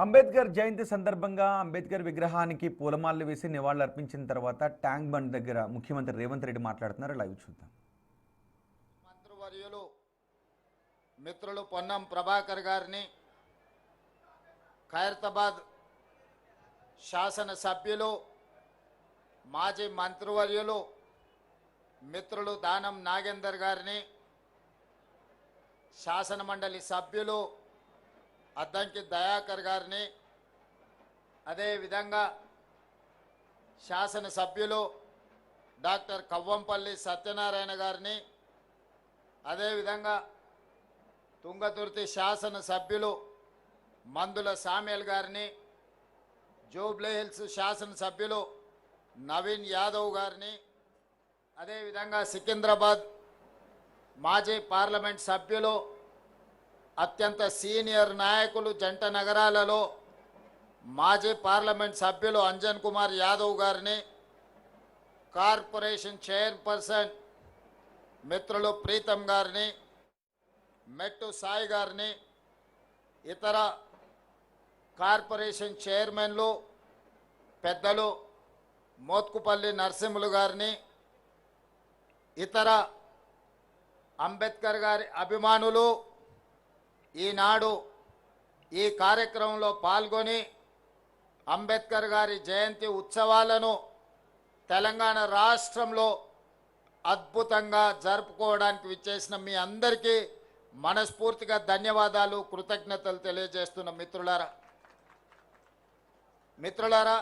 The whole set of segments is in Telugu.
అంబేద్కర్ జయంతి సందర్భంగా అంబేద్కర్ విగ్రహానికి పూలమాలలు వేసి నివాళులర్పించిన తర్వాత ట్యాంక్ బండ్ దగ్గర ముఖ్యమంత్రి రేవంత్ రెడ్డి మాట్లాడుతున్నారు. లైవ్ చూద్దాం. మంత్రివర్యులు మిత్రులు పొన్నం ప్రభాకర్ గారిని, ఖైరతాబాద్ శాసన సభ్యులు మాజీ మంత్రివర్యులు మిత్రులు దానం నాగేందర్ గారిని, శాసన మండలి సభ్యులు అద్దంకి దయాకర్ గారిని, అదేవిధంగా శాసన సభ్యులు డాక్టర్ కవ్వంపల్లి సత్యనారాయణ గారిని, అదేవిధంగా తుంగతుర్తి శాసన సభ్యులు మందుల సామ్యల్ గారిని, జూబ్లీహిల్స్ శాసన సభ్యులు నవీన్ యాదవ్ గారిని, అదేవిధంగా సికింద్రాబాద్ మాజీ పార్లమెంట్ సభ్యులు అత్యంత సీనియర్ నాయకులు జంట నగరాలలో మాజీ పార్లమెంట్ సభ్యులు అంజన్ కుమార్ యాదవ్ గారిని, కార్పొరేషన్ చైర్పర్సన్ మిత్రులు ప్రీతం గారిని, మెట్టు సాయి గారిని, ఇతర కార్పొరేషన్ చైర్మన్లు పెద్దలు మోత్కుపల్లి నరసింహులు గారిని, ఇతర అంబేద్కర్ గారి అభిమానులు ఈనాడు ఈ కార్యక్రమంలో పాల్గొని అంబేద్కర్ గారి జయంతి ఉత్సవాలను తెలంగాణ రాష్ట్రంలో అద్భుతంగా జరుపుకోవడానికి విచ్చేసిన మీ అందరికీ మనస్ఫూర్తిగా ధన్యవాదాలు, కృతజ్ఞతలు తెలియజేస్తున్న మిత్రులారా,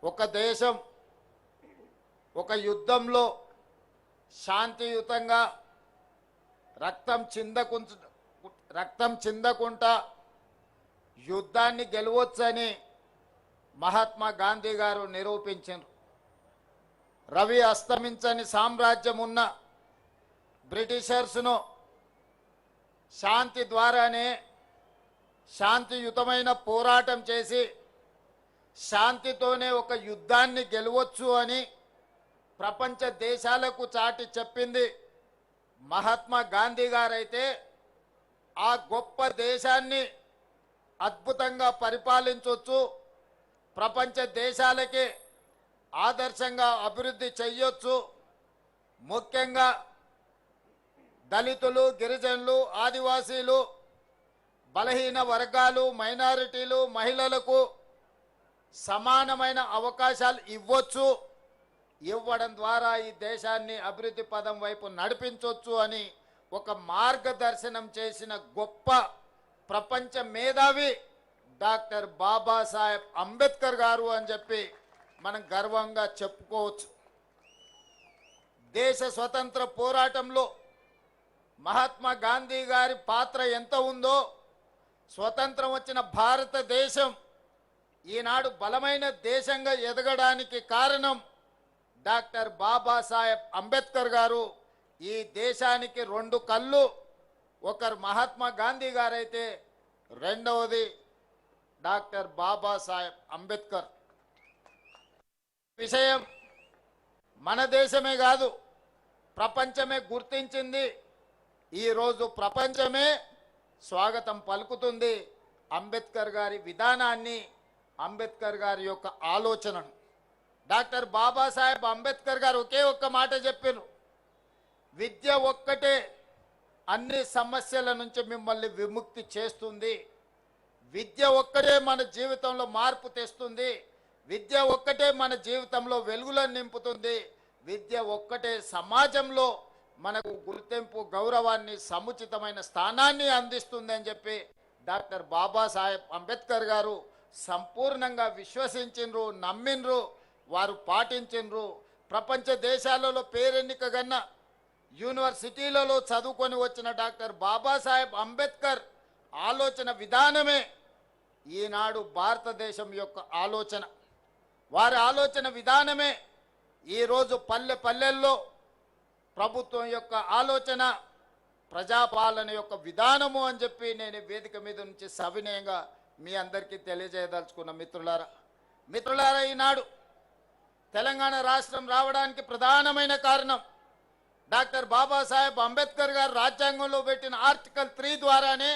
ఒక దేశం ఒక యుద్ధంలో శాంతియుతంగా రక్తం చిందకుంటా యుద్ధాన్ని గెలవచ్చని మహాత్మా గాంధీ గారు నిరూపించారు. రవి అస్తమించని సామ్రాజ్యం ఉన్న బ్రిటిషర్స్ను శాంతి ద్వారానే శాంతియుతమైన పోరాటం చేసి శాంతితోనే ఒక యుద్ధాన్ని గెలవచ్చు అని ప్రపంచ దేశాలకు చాటి చెప్పింది మహాత్మా గాంధీ గారైతే, ఆ గొప్ప దేశాన్ని అద్భుతంగా పరిపాలించవచ్చు, ప్రపంచ దేశాలకి ఆదర్శంగా అభివృద్ధి చెయ్యొచ్చు. ముఖ్యంగా దళితులు, గిరిజనులు, ఆదివాసీలు, బలహీన వర్గాలు, మైనారిటీలు, మహిళలకు సమానమైన అవకాశాలు ఇవ్వడం ద్వారా ఈ దేశాన్ని అభివృద్ధి పదం వైపు నడిపించవచ్చు అని ఒక మార్గదర్శనం చేసిన గొప్ప ప్రపంచ మేధావి డాక్టర్ బాబాసాహెబ్ అంబేద్కర్ గారు అని చెప్పి మనం గర్వంగా చెప్పుకోవచ్చు. దేశ స్వతంత్ర పోరాటంలో మహాత్మా గాంధీ గారి పాత్ర ఎంత ఉందో, స్వతంత్రం వచ్చిన భారతదేశం ఈనాడు బలమైన దేశంగా ఎదగడానికి కారణం డాక్టర్ బాబాసాహెబ్ అంబేద్కర్ గారు. ఈ దేశానికి రెండు కళ్ళు, ఒకరు మహాత్మా గాంధీ గారైతే రెండవది డాక్టర్ బాబాసాహెబ్ అంబేద్కర్. విషయం మన దేశమే కాదు, ప్రపంచమే గుర్తించింది. ఈరోజు ప్రపంచమే స్వాగతం పలుకుతుంది అంబేద్కర్ గారి విధానాన్ని, అంబేద్కర్ గారి యొక్క ఆలోచనను. డాక్టర్ బాబాసాహెబ్ అంబేద్కర్ గారు ఒకే ఒక్క మాట చెప్పారు, విద్య ఒక్కటే అన్ని సమస్యల నుంచి మిమ్మల్ని విముక్తి చేస్తుంది, విద్య ఒక్కటే మన జీవితంలో మార్పు తెస్తుంది, విద్య ఒక్కటే మన జీవితంలో వెలుగులను నింపుతుంది, విద్య ఒక్కటే సమాజంలో మనకు గుర్తింపు, గౌరవాన్ని, సముచితమైన స్థానాన్ని అందిస్తుంది అని చెప్పి డాక్టర్ బాబాసాహెబ్ అంబేద్కర్ గారు సంపూర్ణంగా విశ్వసించిండ్రు, నమ్మిండ్రు, వారు పాటించిండ్రు. ప్రపంచ దేశాలలో పేరెన్నికగన్న యూనివర్సిటీలలో చదువుకొని వచ్చిన డాక్టర్ బాబాసాహెబ్ అంబేద్కర్ ఆలోచన విధానమే ఈనాడు భారతదేశం యొక్క ఆలోచన. వారి ఆలోచన విధానమే ఈరోజు పల్లెల్లో ప్రభుత్వం యొక్క ఆలోచన, ప్రజాపాలన యొక్క విధానము అని చెప్పి నేను వేదిక మీద నుంచి సవినయంగా మీ అందరికీ తెలియజేయదలుచుకున్న మిత్రులారా, ఈనాడు తెలంగాణ రాష్ట్రం రావడానికి ప్రధానమైన కారణం డాక్టర్ బాబాసాహెబ్ అంబేద్కర్ గారు రాజ్యాంగంలో పెట్టిన ఆర్టికల్ 3 ద్వారానే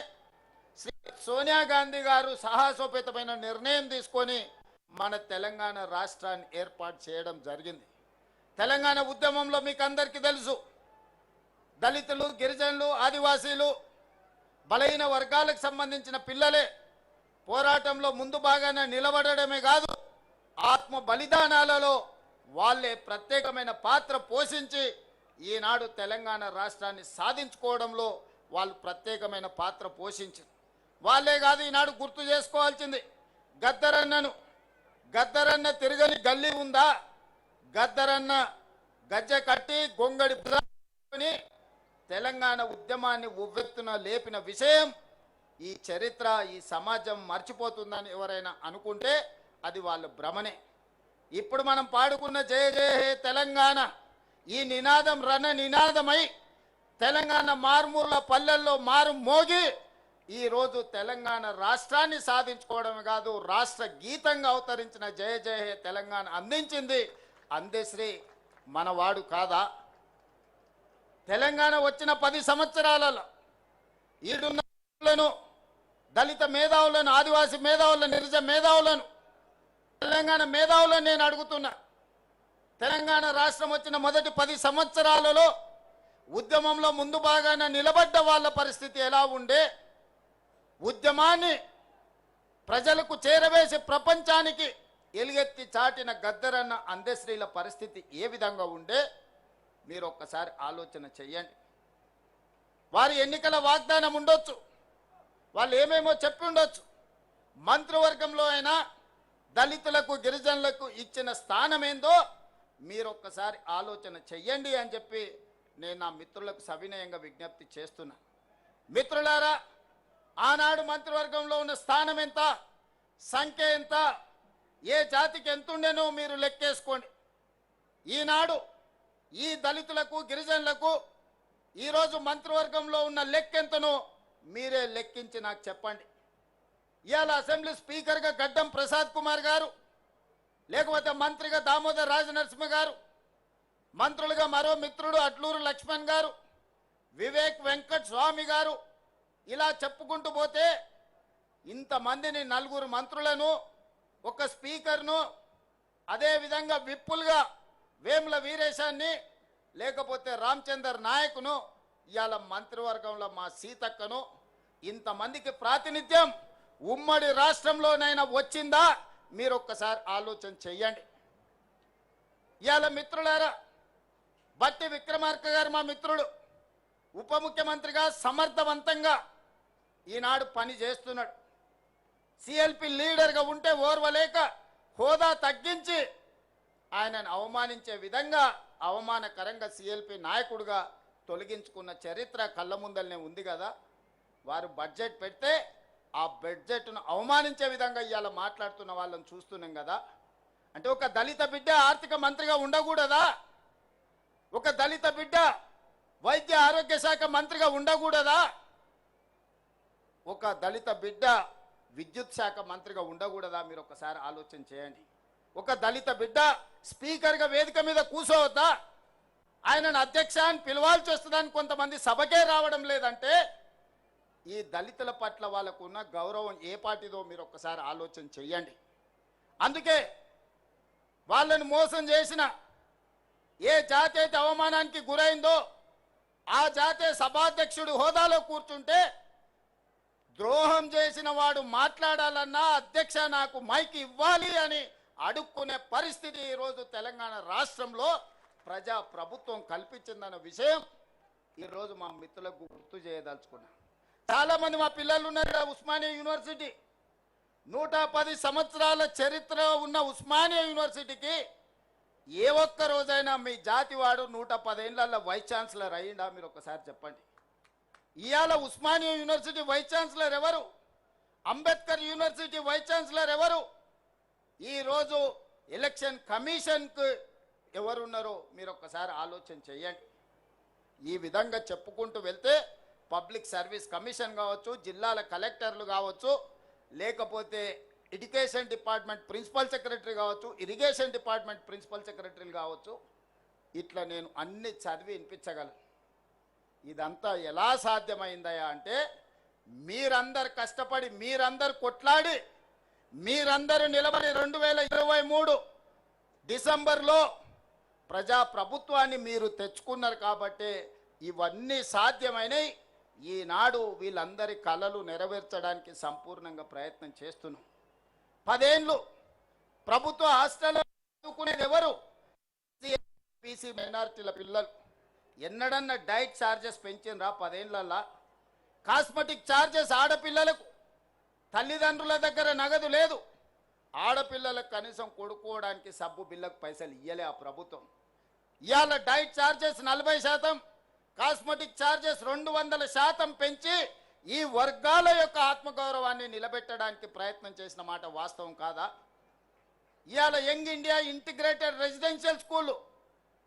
సోనియా గాంధీ గారు సాహసోపేతమైన నిర్ణయం తీసుకొని మన తెలంగాణ రాష్ట్రాన్ని ఏర్పాటు చేయడం జరిగింది. తెలంగాణ ఉద్యమంలో మీకు అందరికీ తెలుసు, దళితులు, గిరిజనులు, ఆదివాసీలు, బలహీన వర్గాలకు సంబంధించిన పిల్లలే పోరాటంలో ముందు భాగాన నిలబడడమే కాదు, ఆత్మ బలిదానాలలో వాళ్ళే ప్రత్యేకమైన పాత్ర పోషించి ఈనాడు తెలంగాణ రాష్ట్రాన్ని సాధించుకోవడంలో వాళ్ళు ప్రత్యేకమైన పాత్ర పోషించారు. వాళ్ళే కాదు, ఈనాడు గుర్తు చేసుకోవాల్సింది గద్దరన్న తిరగని గల్లీ ఉందా? గద్దరన్న గజ్జె కట్టి గొంగడి తెలంగాణ ఉద్యమాన్ని ఉవ్వెత్తున లేపిన విషయం ఈ చరిత్ర, ఈ సమాజం మర్చిపోతుందని ఎవరైనా అనుకుంటే అది వాళ్ళ భ్రమనే. ఇప్పుడు మనం పాడుకున్న జయ జయ హే తెలంగాణ ఈ నినాదం రణ నినాదమై తెలంగాణ మారుమూల పల్లెల్లో మారు మోగి ఈరోజు తెలంగాణ రాష్ట్రాన్ని సాధించుకోవడమే కాదు, రాష్ట్ర గీతంగా అవతరించిన జయ జయ హే తెలంగాణ అందించింది అందశ్రీ మనవాడు కాదా? తెలంగాణ వచ్చిన 10 సంవత్సరాలలో ఈడున్న దళిత మేధావులను, ఆదివాసీ మేధావులను, నిరజ మేధావులను, తెలంగాణ మేధావులను నేను అడుగుతున్నా, తెలంగాణ రాష్ట్రం వచ్చిన మొదటి 10 సంవత్సరాలలో ఉద్యమంలో ముందు భాగాన నిలబడ్డ వాళ్ళ పరిస్థితి ఎలా ఉండే? ఉద్యమాన్ని ప్రజలకు చేరవేసి ప్రపంచానికి ఎలుగెత్తి చాటిన గద్దరన్న అందశ్రీల పరిస్థితి ఏ విధంగా ఉండే? మీరు ఒక్కసారి ఆలోచన చెయ్యండి. వారి ఎన్నికల వాగ్దానం ఉండొచ్చు, వాళ్ళు ఏమేమో చెప్పి ఉండొచ్చు, మంత్రివర్గంలో అయినా దళితులకు, గిరిజనులకు ఇచ్చిన స్థానం ఏందో మీరు ఒక్కసారి ఆలోచన చెయ్యండి అని చెప్పి నేను నా మిత్రులకు సవినయంగా విజ్ఞప్తి చేస్తున్నా. మిత్రులారా, ఆనాడు మంత్రివర్గంలో ఉన్న స్థానం ఎంత, సంఖ్య ఎంత, ఏ జాతికి ఎంతుండేనో మీరు లెక్కేసుకోండి. ఈనాడు ఈ దళితులకు, గిరిజనులకు ఈరోజు మంత్రివర్గంలో ఉన్న లెక్కెంతనో మీరే లెక్కించి నాకు చెప్పండి. ఇవాళ అసెంబ్లీ స్పీకర్గా గడ్డం ప్రసాద్ కుమార్ గారు, లేకపోతే మంత్రిగా దామోదర్ రాజనరసింహ గారు, మంత్రులుగా మరో మిత్రుడు అడ్లూరు లక్ష్మణ్ గారు, వివేక్ వెంకట్ స్వామి గారు, ఇలా చెప్పుకుంటూ పోతే ఇంతమందిని, 4 మంత్రులను, ఒక స్పీకర్ను, అదేవిధంగా విప్పులుగా వేముల వీరేశాన్ని, లేకపోతే రామచందర్ నాయకును, ఇవాళ మంత్రివర్గంలో మా సీతక్కను, ఇంతమందికి ప్రాతినిధ్యం ఉమ్మడి రాష్ట్రంలోనైనా వచ్చిందా? మీరు ఒక్కసారి ఆలోచన చెయ్యండి. ఇవాళ మిత్రులారా, బట్టి విక్రమార్క గారు మా మిత్రుడు, ఉప ముఖ్యమంత్రిగా సమర్థవంతంగా ఈనాడు పని చేస్తున్నాడు. సిఎల్పి లీడర్గా ఉంటే ఓర్వలేక హోదా తగ్గించి ఆయనను అవమానించే విధంగా అవమానకరంగా సిఎల్పి నాయకుడిగా తొలగించుకున్న చరిత్ర కళ్ళ ముందలనే ఉంది కదా. వారు బడ్జెట్ పెడితే ఆ బడ్జెట్ను అవమానించే విధంగా ఇవాళ మాట్లాడుతున్న వాళ్ళని చూస్తున్నాం కదా. అంటే ఒక దళిత బిడ్డ ఆర్థిక మంత్రిగా ఉండకూడదా? ఒక దళిత బిడ్డ వైద్య ఆరోగ్య శాఖ మంత్రిగా ఉండకూడదా? ఒక దళిత బిడ్డ విద్యుత్ శాఖ మంత్రిగా ఉండకూడదా? మీరు ఒకసారి ఆలోచన చేయండి. ఒక దళిత బిడ్డ స్పీకర్గా వేదిక మీద కూర్చోవద్దా? ఆయనను అధ్యక్ష అని పిలవాల్సి వస్తుందని కొంతమంది సభకే రావడం లేదంటే ఈ దళితుల పట్ల వాళ్ళకు ఉన్న గౌరవం ఏ పాటిదో మీరు ఒక్కసారి ఆలోచన చెయ్యండి. అందుకే వాళ్ళను మోసం చేసిన ఏ జాతి అయితే అవమానానికి గురైందో ఆ జాతే సభాధ్యక్షుడు హోదాలో కూర్చుంటే ద్రోహం చేసిన వాడు మాట్లాడాలన్నా అధ్యక్ష నాకు మైక్ ఇవ్వాలి అని అడుక్కునే పరిస్థితి ఈరోజు తెలంగాణ రాష్ట్రంలో ప్రజా ప్రభుత్వం కల్పించిందన్న విషయం ఈరోజు మా మిత్రులకు గుర్తు చేయదలుచుకున్నా. చాలామంది మా పిల్లలు ఉన్నారు ఉస్మానియా యూనివర్సిటీ, 110 సంవత్సరాల చరిత్ర ఉన్న ఉస్మానియా యూనివర్సిటీకి ఏ ఒక్క రోజైనా మీ జాతి వాడు 110 ఏళ్లలో వైస్ ఛాన్సలర్ అయ్యిందా? మీరు ఒకసారి చెప్పండి. ఇవాళ ఉస్మానియా యూనివర్సిటీ వైస్ ఛాన్సలర్ ఎవరు? అంబేద్కర్ యూనివర్సిటీ వైస్ ఛాన్సలర్ ఎవరు? ఈరోజు ఎలక్షన్ కమిషన్కు ఎవరున్నారో మీరు ఒక్కసారి ఆలోచన చేయండి. ఈ విధంగా చెప్పుకుంటూ వెళ్తే పబ్లిక్ సర్వీస్ కమిషన్ కావచ్చు, జిల్లాల కలెక్టర్లు కావచ్చు, లేకపోతే ఎడ్యుకేషన్ డిపార్ట్మెంట్ ప్రిన్సిపల్ సెక్రటరీ కావచ్చు, ఇరిగేషన్ డిపార్ట్మెంట్ ప్రిన్సిపల్ సెక్రటరీలు కావచ్చు, ఇట్లా నేను అన్ని చదివి వినిపించగలను. ఇదంతా ఎలా సాధ్యమైందయా అంటే మీరందరు కష్టపడి మీరందరు కొట్లాడి మీరందరూ నిలబడి 2023 డిసెంబర్లో ప్రజాప్రభుత్వాన్ని మీరు తెచ్చుకున్నారు కాబట్టి ఇవన్నీ సాధ్యమైనవి. ఈనాడు వీళ్ళందరి కలలు నెరవేర్చడానికి సంపూర్ణంగా ప్రయత్నం చేస్తున్నాం. 10 ఏళ్ళు ప్రభుత్వ హాస్టల్లో చదువుకునేది ఎవరు? బీసీ మైనారిటీల పిల్లలు. ఎన్నడన్నా డైట్ ఛార్జెస్ పెంచినరా 10 ఏళ్ళల్లా? కాస్మెటిక్ ఛార్జెస్ ఆడపిల్లలకు తల్లిదండ్రుల దగ్గర నగదు లేదు. ఆడపిల్లలకు కనీసం కొడుకోవడానికి సబ్బు బిల్లకు పైసలు ఇయ్యలే ఆ ప్రభుత్వం. ఇవాళ డైట్ ఛార్జెస్ 40%, కాస్మెటిక్ ఛార్జెస్ 200% పెంచి ఈ వర్గాల యొక్క ఆత్మగౌరవాన్ని నిలబెట్టడానికి ప్రయత్నం చేసిన మాట వాస్తవం కాదా? ఇవాళ young India integrated residential school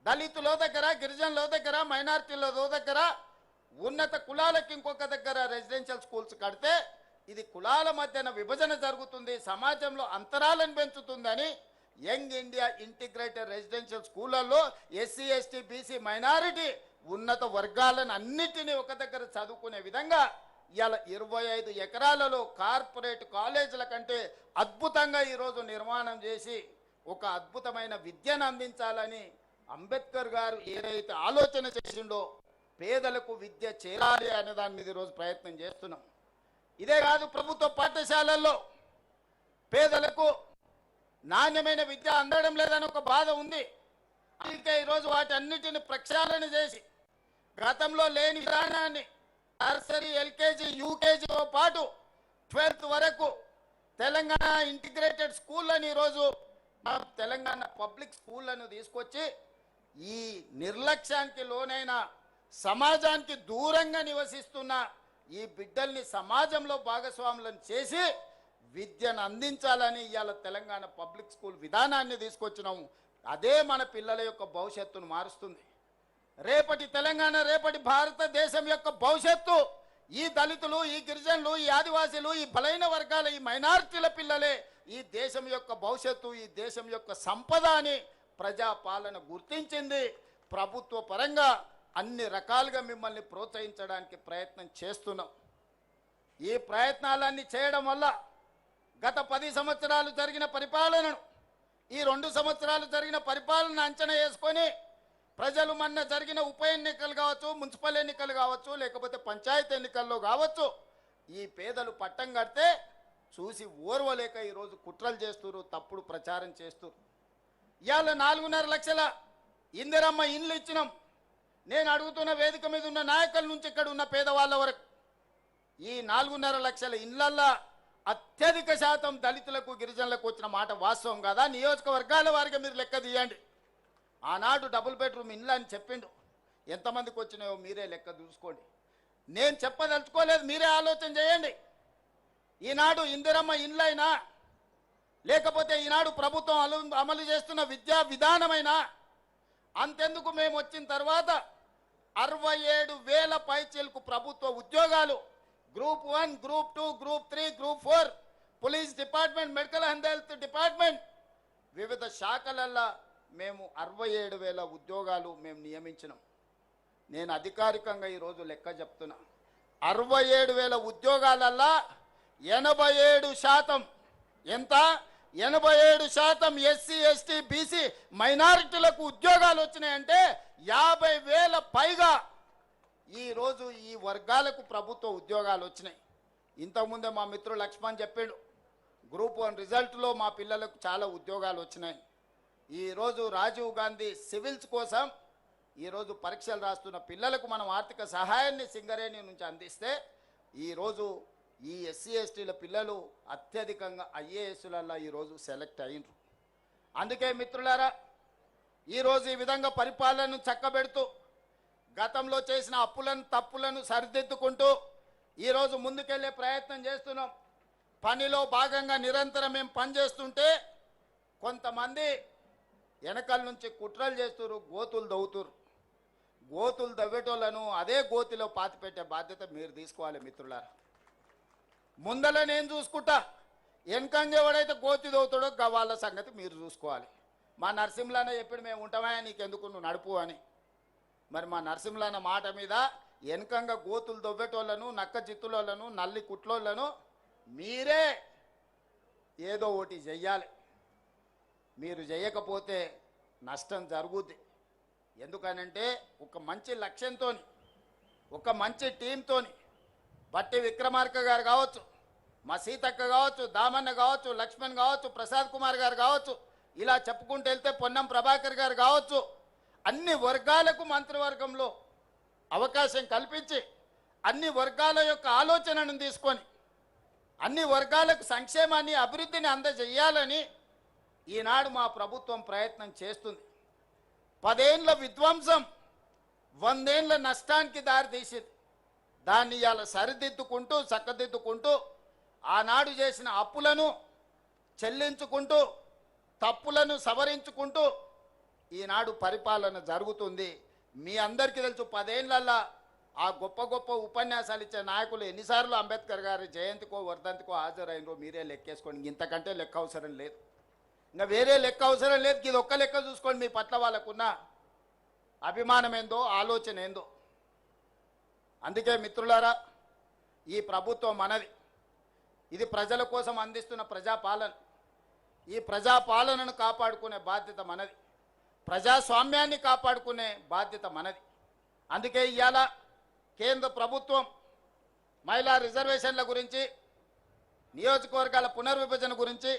దళితుల దగ్గర, గిరిజనుల దగ్గర, మైనారిటీల దగ్గర, ఉన్నత కులాలకు ఇంకొక దగ్గర రెసిడెన్షియల్ స్కూల్స్ కడితే ఇది కులాల మధ్యన విభజన జరుగుతుంది, సమాజంలో అంతరాలను పెంచుతుందని యంగ్ ఇండియా ఇంటిగ్రేటెడ్ రెసిడెన్షియల్ స్కూళ్ళల్లో ఎస్సీ, ఎస్టీ, బీసీ, మైనారిటీ ఉన్నత వర్గాలను అన్నిటినీ ఒక దగ్గర చదువుకునే విధంగా ఇవాళ 25 ఎకరాలలో కార్పొరేట్ కాలేజీల కంటే అద్భుతంగా ఈరోజు నిర్మాణం చేసి ఒక అద్భుతమైన విద్యను అందించాలని అంబేద్కర్ గారు ఏదైతే ఆలోచన చేసిండో పేదలకు విద్య చేరాలి అనే దాని మీద ఈరోజు ప్రయత్నం చేస్తున్నాం. ఇదే కాదు, ప్రభుత్వ పాఠశాలల్లో పేదలకు నాణ్యమైన విద్య అందడం లేదని ఒక బాధ ఉంది. అందుకే ఈరోజు వాటన్నిటిని ప్రక్షాళన చేసి గతంలో లేని విధానాన్ని నర్సరీ, ఎల్కేజీ, యూకేజీతో పాటు 12th వరకు తెలంగాణ ఇంటిగ్రేటెడ్ స్కూళ్ళని ఈరోజు తెలంగాణ పబ్లిక్ స్కూళ్ళను తీసుకొచ్చి ఈ నిర్లక్ష్యానికి లోనైన సమాజానికి దూరంగా నివసిస్తున్న ఈ బిడ్డల్ని సమాజంలో భాగస్వాములను చేసి విద్యను అందించాలని ఇవాళ తెలంగాణ పబ్లిక్ స్కూల్ విధానాన్ని తీసుకొచ్చినాము. అదే మన పిల్లల యొక్క భవిష్యత్తును మారుస్తుంది. రేపటి తెలంగాణ, రేపటి భారతదేశం యొక్క భవిష్యత్తు ఈ దళితులు, ఈ గిరిజనులు, ఈ ఆదివాసీలు, ఈ బలైన వర్గాల, ఈ మైనారిటీల పిల్లలే ఈ దేశం యొక్క భవిష్యత్తు, ఈ దేశం యొక్క సంపద అని ప్రజాపాలన గుర్తించింది. ప్రభుత్వ పరంగా అన్ని రకాలుగా మిమ్మల్ని ప్రోత్సహించడానికి ప్రయత్నం చేస్తున్నాం. ఈ ప్రయత్నాలన్నీ చేయడం వల్ల గత 10 సంవత్సరాలు జరిగిన పరిపాలనను, ఈ 2 సంవత్సరాలు జరిగిన పరిపాలన అంచనా వేసుకొని ప్రజలు మొన్న జరిగిన ఉప ఎన్నికలు కావచ్చు, మున్సిపల్ ఎన్నికలు కావచ్చు, లేకపోతే పంచాయతీ ఎన్నికల్లో కావచ్చు, ఈ పేదలు పట్టం కడితే చూసి ఓర్వలేక ఈరోజు కుట్రలు చేస్తున్నారు, తప్పుడు ప్రచారం చేస్తున్నారు. ఇవాళ 4.5 లక్షల ఇందిరమ్మ ఇండ్లు ఇచ్చినాం. నేను అడుగుతున్న వేదిక మీద ఉన్న నాయకుల నుంచి ఇక్కడ ఉన్న పేదవాళ్ళ వరకు ఈ 4.5 లక్షల ఇండ్లల్లో అత్యధిక శాతం దళితులకు, గిరిజనులకు వచ్చిన మాట వాస్తవం కాదా? నియోజకవర్గాల వారికి మీరు లెక్క తీయండి. ఆనాడు డబుల్ బెడ్రూమ్ ఇండ్లు అని చెప్పిండు, ఎంతమందికి వచ్చినాయో మీరే లెక్క చూసుకోండి. నేను చెప్పదలుచుకోలేదు, మీరే ఆలోచన చేయండి. ఈనాడు ఇందిరమ్మ ఇండ్లైనా, లేకపోతే ఈనాడు ప్రభుత్వం అమలు చేస్తున్న విద్యా విధానమైనా, అంతెందుకు మేము వచ్చిన తర్వాత 67,000 పైచీలకు ప్రభుత్వ ఉద్యోగాలు, group 1, group 2, group 3, group 4, police department, medical and health department, వివిధ శాఖలల్లో మేము 67,000 ఉద్యోగాలు మేము నియమించినాం. నేను అధికారికంగా ఈరోజు లెక్క చెప్తున్నా. 67,000 ఉద్యోగాలల్లో 87% ఎంత? 87% ఎస్సీ, ఎస్టీ, బీసీ, మైనారిటీలకు ఉద్యోగాలు వచ్చినాయంటే 50,000 పైగా ఈరోజు ఈ వర్గాలకు ప్రభుత్వ ఉద్యోగాలు వచ్చినాయి. ఇంతకుముందే మా మిత్రుడు లక్ష్మణ్ చెప్పాడు, గ్రూప్ 1 రిజల్ట్లో మా పిల్లలకు చాలా ఉద్యోగాలు వచ్చినాయి. ఈరోజు రాజీవ్ గాంధీ సివిల్స్ కోసం ఈరోజు పరీక్షలు రాస్తున్న పిల్లలకు మనం ఆర్థిక సహాయాన్ని సింగరేణి నుంచి అందిస్తే ఈరోజు ఈ ఎస్సీ, ఎస్టీల పిల్లలు అత్యధికంగా ఐఏఎస్లలో ఈరోజు సెలెక్ట్ అయినరు. అందుకే మిత్రులారా, ఈరోజు ఈ విధంగా పరిపాలనను చక్కబెడుతూ గతంలో చేసిన అప్పులను, తప్పులను సరిదిద్దుకుంటూ ఈరోజు ముందుకెళ్లే ప్రయత్నం చేస్తున్నాం. పనిలో భాగంగా నిరంతరం మేము పనిచేస్తుంటే కొంతమంది వెనకాల నుంచి కుట్రలు చేస్తున్నారు, గోతులు దవ్వుతున్నారు. గోతులు దవ్వేటోళ్లను అదే గోతిలో పాతిపెట్టే బాధ్యత మీరు తీసుకోవాలి మిత్రులారా. ముందల నేను చూసుకుంటా, వెనకంగా ఎవడైతే గోతి దవ్వుతాడో వాళ్ళ సంగతి మీరు చూసుకోవాలి. మా నరసింహులన్న చెప్పాడు, మేము ఉంటామా నీకెందుకు, నువ్వు నడుపు అని. మరి మా నరసింహులన్న మాట మీద వెనకంగా గోతులు దొవ్వేటోళ్ళను నక్క చిత్తులను నల్లి కుట్లోళ్ళను మీరే ఏదో ఒకటి చెయ్యాలి. మీరు చేయకపోతే నష్టం జరుగుద్ది. ఎందుకనంటే ఒక మంచి లక్ష్యంతో, ఒక మంచి టీంతో బట్టి విక్రమార్క గారు కావచ్చు, మా సీతక్క కావచ్చు, దామన్న కావచ్చు, లక్ష్మణ్ కావచ్చు, ప్రసాద్ కుమార్ గారు కావచ్చు, ఇలా చెప్పుకుంటూ వెళ్తే పొన్నం ప్రభాకర్ గారు కావచ్చు, అన్ని వర్గాలకు మంత్రివర్గంలో అవకాశం కల్పించి అన్ని వర్గాల యొక్క ఆలోచనను తీసుకొని అన్ని వర్గాలకు సంక్షేమాన్ని అభివృద్ధిని అందజేయాలని ఈనాడు మా ప్రభుత్వం ప్రయత్నం చేస్తుంది. 10 ఏళ్ల విధ్వంసం 100 ఏళ్ల నష్టానికి దారితీసింది. దాన్ని ఇవాళ సరిదిద్దుకుంటూ చక్కదిద్దుకుంటూ ఆనాడు చేసిన అప్పులను చెల్లించుకుంటూ తప్పులను సవరించుకుంటూ ఈనాడు పరిపాలన జరుగుతుంది. మీ అందరికీ తెలుసు 10 ఏళ్లలో ఆ గొప్ప గొప్ప ఉపన్యాసాలు ఇచ్చే నాయకులు ఎన్నిసార్లు అంబేద్కర్ గారి జయంతికో వర్ధంతికో హాజరైనరో మీరే లెక్కేసుకోండి. ఇంతకంటే లెక్క అవసరం లేదు, ఇంకా వేరే లెక్క అవసరం లేదు. ఇది ఒక్క లెక్క చూసుకోండి, మీ పట్ల వాళ్ళకున్న అభిమానం ఏందో, ఆలోచన ఏందో. అందుకే మిత్రులారా, ఈ ప్రభుత్వం మనది. ఇది ప్రజల కోసం అందిస్తున్న ప్రజాపాలన. ఈ ప్రజాపాలనను కాపాడుకునే బాధ్యత మనది, ప్రజాస్వామ్యాన్ని కాపాడుకునే బాధ్యత మనది. అందుకే ఇవాళ కేంద్ర ప్రభుత్వం మహిళా రిజర్వేషన్ల గురించి, నియోజకవర్గాల పునర్విభజన గురించి,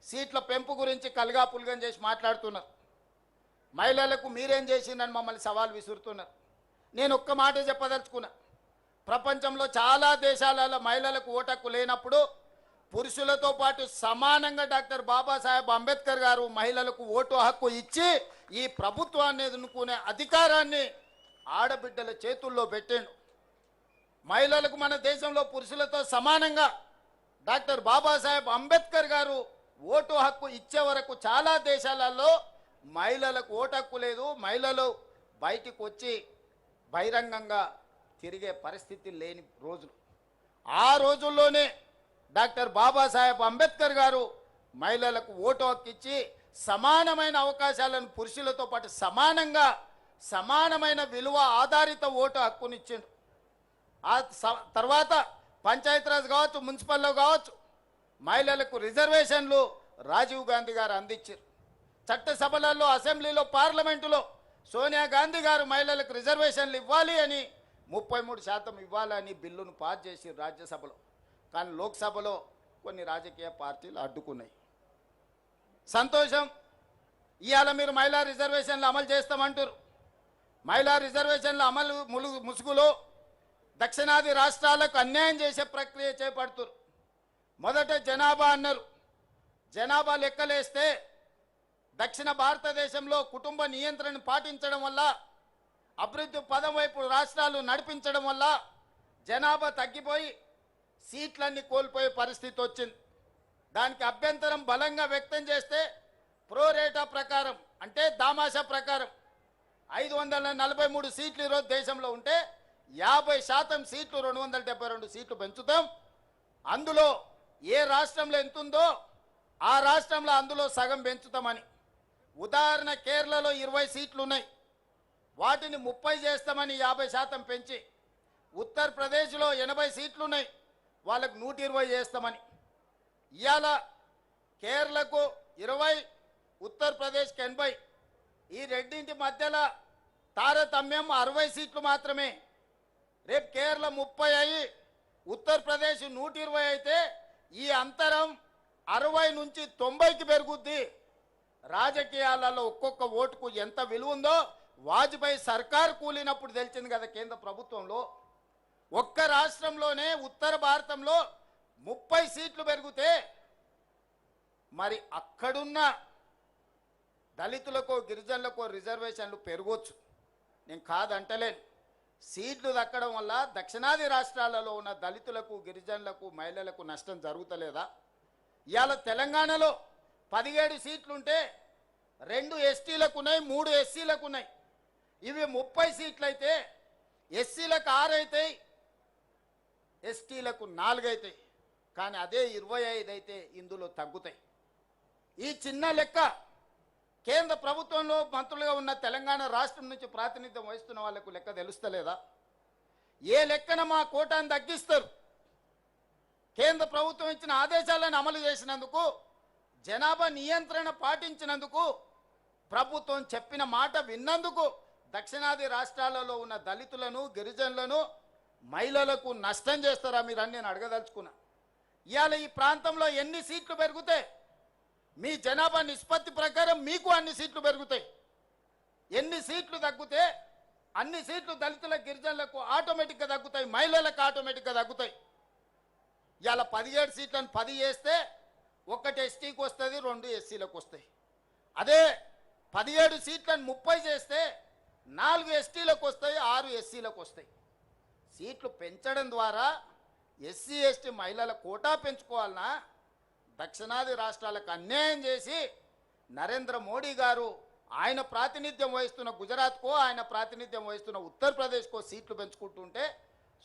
సీట్ల పెంపు గురించి కలగాపులగం చేసి మాట్లాడుతున్నారు. మహిళలకు మీరేం చేసిందని మమ్మల్ని సవాల్ విసురుతున్నారు. నేను ఒక్క మాట చెప్పదలుచుకున్నా. ప్రపంచంలో చాలా దేశాలలో మహిళలకు ఓటు హక్కు లేనప్పుడు పురుషులతో పాటు సమానంగా డాక్టర్ బాబాసాహెబ్ అంబేద్కర్ గారు మహిళలకు ఓటు హక్కు ఇచ్చి ఈ ప్రభుత్వాన్ని ఎదుర్కొనే అధికారాన్ని ఆడబిడ్డల చేతుల్లో పెట్టాడు. మహిళలకు మన దేశంలో పురుషులతో సమానంగా డాక్టర్ బాబాసాహెబ్ అంబేద్కర్ గారు ఓటు హక్కు ఇచ్చే వరకు చాలా దేశాలలో మహిళలకు ఓటు హక్కు లేదు. మహిళలు బయటికి వచ్చి బహిరంగంగా తిరిగే పరిస్థితి లేని రోజులు. ఆ రోజుల్లోనే డాక్టర్ బాబాసాహెబ్ అంబేద్కర్ గారు మహిళలకు ఓటు హక్కు ఇచ్చి సమానమైన అవకాశాలను పురుషులతో పాటు సమానంగా సమానమైన విలువ ఆధారిత ఓటు హక్కునిచ్చిండు. ఆ తర్వాత పంచాయతీరాజ్ కావచ్చు, మున్సిపల్లో కావచ్చు, మహిళలకు రిజర్వేషన్లు రాజీవ్ గాంధీ గారు అందించారు. చట్టసభలలో, అసెంబ్లీలో, పార్లమెంటులో సోనియా గాంధీ గారు మహిళలకు రిజర్వేషన్లు ఇవ్వాలి అని 33% ఇవ్వాలని బిల్లును పాస్ చేసి రాజ్యసభలో. కానీ లోక్సభలో కొన్ని రాజకీయ పార్టీలు అడ్డుకున్నాయి. సంతోషం, ఇవాళ మీరు మహిళా రిజర్వేషన్లు అమలు చేస్తామంటారు. మహిళా రిజర్వేషన్ల అమలు ముసుగులో దక్షిణాది రాష్ట్రాలకు అన్యాయం చేసే ప్రక్రియ చేపడుతున్నారు. మొదట జనాభా అన్నారు. జనాభా లెక్కలేస్తే దక్షిణ భారతదేశంలో కుటుంబ నియంత్రణను పాటించడం వల్ల, అభివృద్ధి పదం వైపు రాష్ట్రాలు నడిపించడం వల్ల జనాభా తగ్గిపోయి సీట్లన్నీ కోల్పోయే పరిస్థితి వచ్చింది. దానికి అభ్యంతరం బలంగా వ్యక్తం చేస్తే ప్రోరేటా ప్రకారం, అంటే దామాషా ప్రకారం 543 సీట్లు ఈరోజు దేశంలో ఉంటే 50% సీట్లు 272 సీట్లు పెంచుతాం. అందులో ఏ రాష్ట్రంలో ఎంత ఉందో ఆ రాష్ట్రంలో అందులో సగం పెంచుతామని. ఉదాహరణ, కేరళలో 20 సీట్లు ఉన్నాయి, వాటిని 30 చేస్తామని 50% పెంచి. ఉత్తరప్రదేశ్లో 80 సీట్లు ఉన్నాయి, వాళ్ళకు 120 చేస్తామని. ఇవాళ కేరళకు 20, ఉత్తరప్రదేశ్కి 80. ఈ రెండింటి మధ్యలో తారతమ్యం 60 సీట్లు మాత్రమే. రేపు కేరళ 30 అయ్యి ఉత్తరప్రదేశ్ 120 అయితే ఈ అంతరం 60 నుంచి 90కి పెరుగుద్ది. రాజకీయాలలో ఒక్కొక్క ఓటుకు ఎంత విలువ ఉందో వాజ్పేయి సర్కారు కూలినప్పుడు తెలిసింది కదా కేంద్ర ప్రభుత్వంలో. ఒక్క రాష్ట్రంలోనే ఉత్తర భారతంలో 30 సీట్లు పెరిగితే మరి అక్కడున్న దళితులకు, గిరిజనులకు రిజర్వేషన్లు పెరగవచ్చు, నేను కాదంటలేను. సీట్లు దక్కడం వల్ల దక్షిణాది రాష్ట్రాలలో ఉన్న దళితులకు, గిరిజనులకు, మహిళలకు నష్టం జరుగుతలేదా? ఇవాళ తెలంగాణలో 17 సీట్లుంటే 2 ఎస్టీలకు ఉన్నాయి, 3 ఎస్సీలకు ఉన్నాయి. ఇవి 30 సీట్లు అయితే ఎస్సీలకు 6 అవుతాయి, ఎస్టీలకు 4 అవుతాయి. కానీ అదే 25 అయితే ఇందులో తగ్గుతాయి. ఈ చిన్న లెక్క కేంద్ర ప్రభుత్వంలో మంత్రులుగా ఉన్న తెలంగాణ రాష్ట్రం నుంచి ప్రాతినిధ్యం వహిస్తున్న వాళ్లకు లెక్క తెలుస్తలేదా? ఏ లెక్కన మా కోటాను తగ్గిస్తారు? కేంద్ర ప్రభుత్వం ఇచ్చిన ఆదేశాలను అమలు చేసినందుకు, జనాభా నియంత్రణ పాటించినందుకు, ప్రభుత్వం చెప్పిన మాట విన్నందుకు దక్షిణాది రాష్ట్రాలలో ఉన్న దళితులను, గిరిజనులను, మహిళలకు నష్టం చేస్తారా మీరు అని నేను అడగదలుచుకున్నా. ఇవాళ ఈ ప్రాంతంలో ఎన్ని సీట్లు పెరుగుతాయి? మీ జనాభా నిష్పత్తి ప్రకారం మీకు అన్ని సీట్లు పెరుగుతాయి. ఎన్ని సీట్లు తగ్గితే అన్ని సీట్లు దళితుల, గిరిజనులకు ఆటోమేటిక్గా తగ్గుతాయి, మహిళలకు ఆటోమేటిక్గా తగ్గుతాయి. ఇవాళ 17 సీట్లను 10 చేస్తే 1 ఎస్టీకి వస్తుంది, 2 ఎస్సీలకు వస్తాయి. అదే 17 సీట్లను 30 చేస్తే 4 ఎస్టీలకు వస్తాయి, 6 ఎస్సీలకు వస్తాయి. సీట్లు పెంచడం ద్వారా ఎస్సీ ఎస్టీ మహిళల కోటా పెంచుకోవాలన్నా, దక్షిణాది రాష్ట్రాలకు అన్యాయం చేసి నరేంద్ర మోడీ గారు ఆయన ప్రాతినిధ్యం వహిస్తున్న గుజరాత్కో, ఆయన ప్రాతినిధ్యం వహిస్తున్న ఉత్తరప్రదేశ్కో సీట్లు పెంచుకుంటుంటే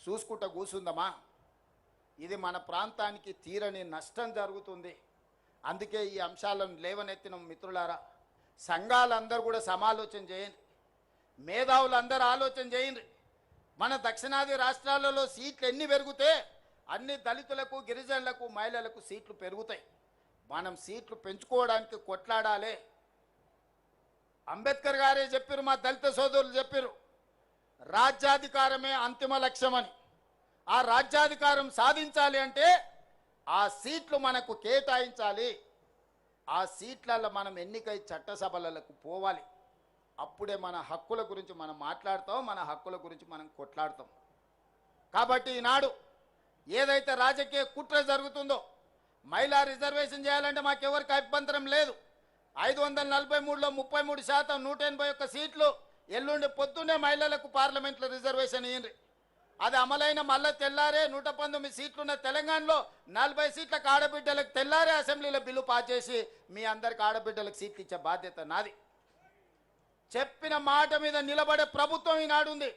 చూసుకుంటూ కూసుందమా? ఇది మన ప్రాంతానికి తీరని నష్టం జరుగుతుంది. అందుకే ఈ అంశాలను లేవనెత్తిన మిత్రులారా, సంఘాలందరూ కూడా సమాలోచన చేయండి, మేధావులందరూ ఆలోచన చేయండి. మన దక్షిణాది రాష్ట్రాలలో సీట్లు ఎన్ని పెరిగితే అన్ని దళితులకు, గిరిజనులకు, మహిళలకు సీట్లు పెరుగుతాయి. మనం సీట్లు పెంచుకోవడానికి కొట్లాడాలి. అంబేద్కర్ గారే చెప్పారు, మా దళిత సోదరులు చెప్పారు, రాజ్యాధికారమే అంతిమ లక్ష్యమని. ఆ రాజ్యాధికారం సాధించాలి అంటే ఆ సీట్లు మనకు కేటాయించాలి. ఆ సీట్లలో మనం ఎన్నికై చట్టసభలకు పోవాలి. అప్పుడే మన హక్కుల గురించి మనం మాట్లాడతాం, మన హక్కుల గురించి మనం కొట్లాడతాం. కాబట్టి ఈనాడు ఏదైతే రాజకీయ కుట్ర జరుగుతుందో, మహిళా రిజర్వేషన్ చేయాలంటే మాకెవరికి అభ్యంతరం లేదు. 543లో 33%, 181 సీట్లు ఎల్లుండి పొద్దున్నే మహిళలకు పార్లమెంట్లో రిజర్వేషన్ ఇయ్యండి. అది అమలైన మళ్ళీ తెల్లారే 119 సీట్లున్న తెలంగాణలో 40 సీట్లకు ఆడబిడ్డలకు తెల్లారే అసెంబ్లీలో బిల్లు పాస్ చేసి మీ అందరికి ఆడబిడ్డలకు సీట్లు ఇచ్చే బాధ్యత నాది. చెప్పిన మాట మీద నిలబడే ప్రభుత్వం ఈనాడు ఉంది.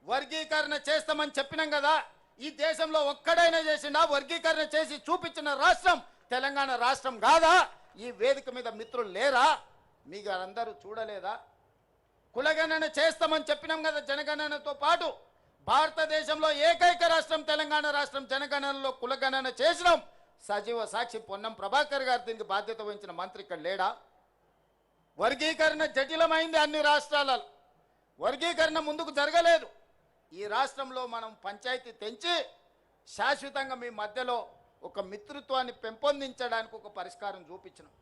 వర్గీకరణ చేస్తామని చెప్పినాం కదా, ఈ దేశంలో ఒక్కడైనా చేసిండా? వర్గీకరణ చేసి చూపించిన రాష్ట్రం తెలంగాణ రాష్ట్రం కాదా? ఈ వేదిక మీద మిత్రులు లేరా? మీకు అందరూ చూడలేదా? కులగణన చేస్తామని చెప్పినాం కదా, జనగణనతో పాటు భారతదేశంలో ఏకైక రాష్ట్రం తెలంగాణ రాష్ట్రం. జనగణనలో కులగణన చేసినాం. సజీవ సాక్షి పొన్నం ప్రభాకర్ గారు దీనికి బాధ్యత వహించిన మంత్రి ఇక్కడ లేడా? వర్గీకరణ జటిలమైంది అన్ని రాష్ట్రాలలో. వర్గీకరణ ముందుకు జరగలేదు. ఈ రాష్ట్రంలో మనం పంచాయతీ తెంచి శాశ్వతంగా మీ మధ్యలో ఒక మిత్రత్వాన్ని పెంపొందించడానికి ఒక పరిష్కారం చూపించినాం.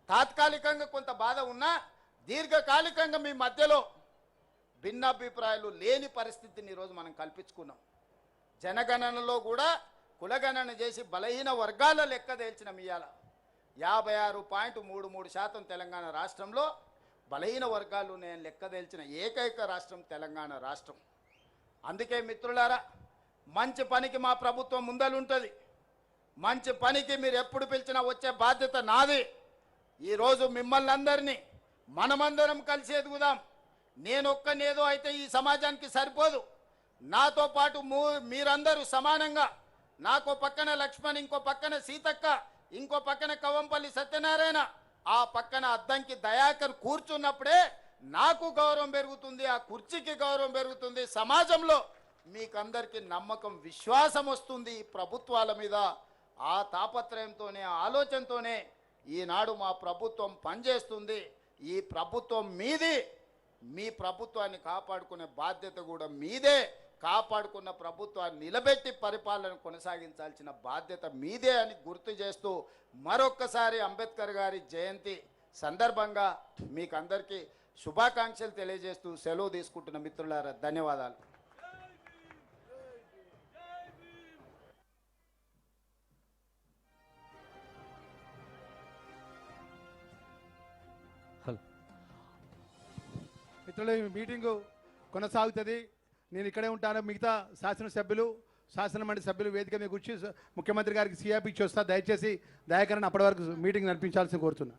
తాత్కాలికంగా కొంత బాధ ఉన్నా దీర్ఘకాలికంగా మీ మధ్యలో భిన్నాభిప్రాయాలు లేని పరిస్థితిని ఈరోజు మనం కల్పించుకున్నాం. జనగణనలో కూడా కులగణన చేసి బలహీన వర్గాల లెక్క తేల్చిన ఇవాళ 56.33% తెలంగాణ రాష్ట్రంలో బలహీన వర్గాలు నేను లెక్క తేల్చిన ఏకైక రాష్ట్రం తెలంగాణ రాష్ట్రం. అందుకే మిత్రులారా, మంచి పనికి మా ప్రభుత్వం ముందలుంటుంది. మంచి పనికి మీరు ఎప్పుడు పిలిచినా వచ్చే బాధ్యత నాది. ఈరోజు మిమ్మల్ని అందరినీ మనమందరం కలిసి ఎదుగుదాం. నేనొక్కనేదో అయితే ఈ సమాజానికి సరిపోదు. నాతో పాటు మీరందరూ సమానంగా, నాకో పక్కన లక్ష్మణ్, ఇంకో పక్కన సీతక్క, ఇంకో పక్కన కవంపల్లి సత్యనారాయణ, ఆ పక్కన అద్దంకి దయాకర్ కూర్చున్నప్పుడే నాకు గౌరవం పెరుగుతుంది, ఆ కుర్చీకి గౌరవం పెరుగుతుంది. సమాజంలో మీకందరికీ నమ్మకం, విశ్వాసం వస్తుంది ఈ ప్రభుత్వాల మీద. ఆ తాపత్రయంతోనే, ఆలోచనతోనే ఈనాడు మా ప్రభుత్వం పనిచేస్తుంది. ఈ ప్రభుత్వం మీది. మీ ప్రభుత్వాన్ని కాపాడుకునే బాధ్యత కూడా మీదే. కాపాడుకున్న ప్రభుత్వాన్ని నిలబెట్టి పరిపాలన కొనసాగించాల్సిన బాధ్యత మీదే అని గుర్తు చేస్తూ మరొక్కసారి అంబేద్కర్ గారి జయంతి సందర్భంగా మీకు అందరికీ శుభాకాంక్షలు తెలియజేస్తూ సెలవు తీసుకుంటున్న మిత్రులారా, ధన్యవాదాలు. మిత్రులు, ఈ మీటింగు కొనసాగుతుంది. నేను ఇక్కడే ఉంటాను. మిగతా శాసనసభ్యులు, శాసనమండలి సభ్యులు వేదిక మీద కూర్చి ముఖ్యమంత్రి గారికి సిఆర్పి ఇచ్చి వస్తా. దయచేసి దయాకరణ అప్పటి వరకు మీటింగ్ నడిపించాల్సి కోరుతున్నా.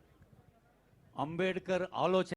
అంబేద్కర్ ఆలోచన